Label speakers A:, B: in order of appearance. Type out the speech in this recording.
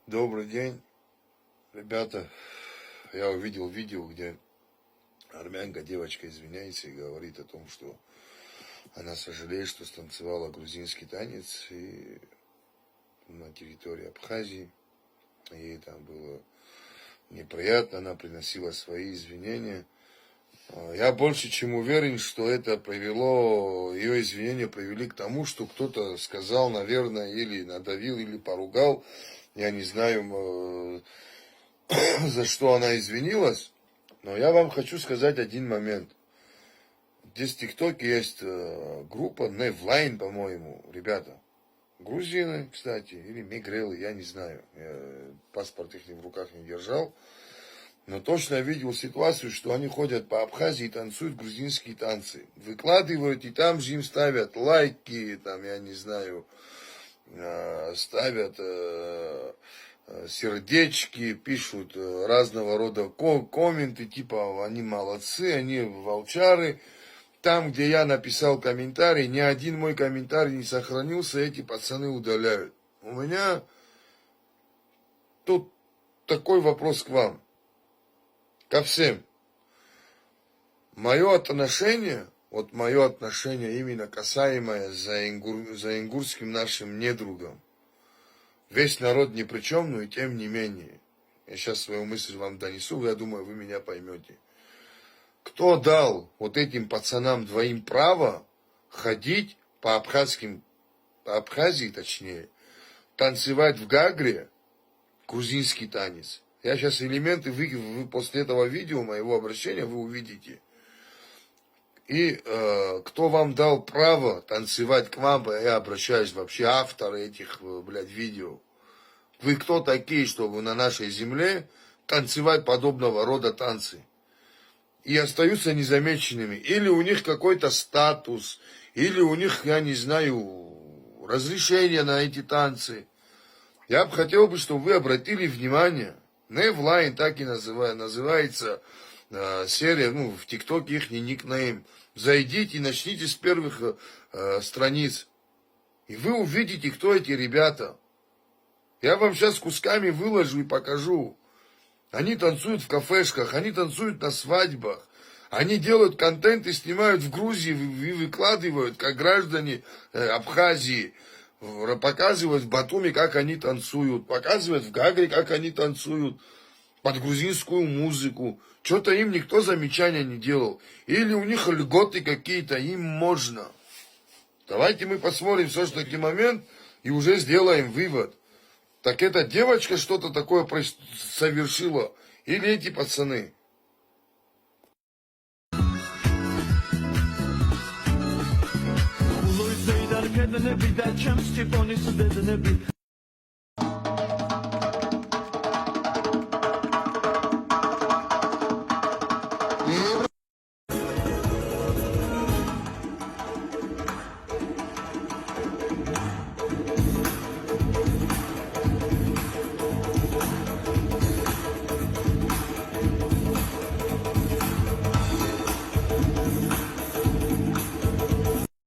A: Добрый день, ребята. Я увидел видео, где армянка девочка извиняется и говорит о том, что она сожалеет, что станцевала грузинский танец и на территории Абхазии. Ей там было неприятно, она приносила свои извинения. Я больше чем уверен, что это привело, ее извинения привели к тому, что кто-то сказал, наверное, или надавил, или поругал. Я не знаю, за что она извинилась, но я вам хочу сказать один момент. Здесь в ТикТоке есть группа Невлайн, по-моему, ребята. Грузины, кстати, или мигрелы, я не знаю. Я паспорт их в руках не держал. Но точно видел ситуацию, что они ходят по Абхазии и танцуют грузинские танцы. Выкладывают, и там же им ставят лайки, там, я не знаю, ставят сердечки, пишут разного рода комменты, типа они молодцы, они волчары. Там, где я написал комментарий, ни один мой комментарий не сохранился, эти пацаны удаляют. У меня тут такой вопрос к вам, ко всем. Мое отношение именно касаемое за ингурским нашим недругом. Весь народ ни при чем, но и тем не менее. Я сейчас свою мысль вам донесу, я думаю, вы меня поймете. Кто дал вот этим пацанам двоим право ходить по Абхазии, точнее, танцевать в Гагре грузинский танец? Я сейчас элементы, вы после этого видео, моего обращения, вы увидите. И кто вам дал право танцевать к вам, я обращаюсь вообще авторы этих, видео. Вы кто такие, чтобы на нашей земле танцевать подобного рода танцы? И остаются незамеченными. Или у них какой-то статус, или у них, я не знаю, разрешение на эти танцы. Я бы хотел, чтобы вы обратили внимание. Невлайн так и называется серия, в ТикТоке их никнейм. Зайдите и начните с первых страниц. И вы увидите, кто эти ребята. Я вам сейчас кусками выложу и покажу. Они танцуют в кафешках, они танцуют на свадьбах. Они делают контент и снимают в Грузии и выкладывают, как граждане Абхазии. Показывают в Батуми, как они танцуют. Показывают в Гагре, как они танцуют. Под грузинскую музыку. Что-то им никто замечания не делал. Или у них льготы какие-то, им можно. Давайте мы посмотрим все-таки момент и уже сделаем вывод. Так эта девочка что-то такое совершила? Или эти пацаны?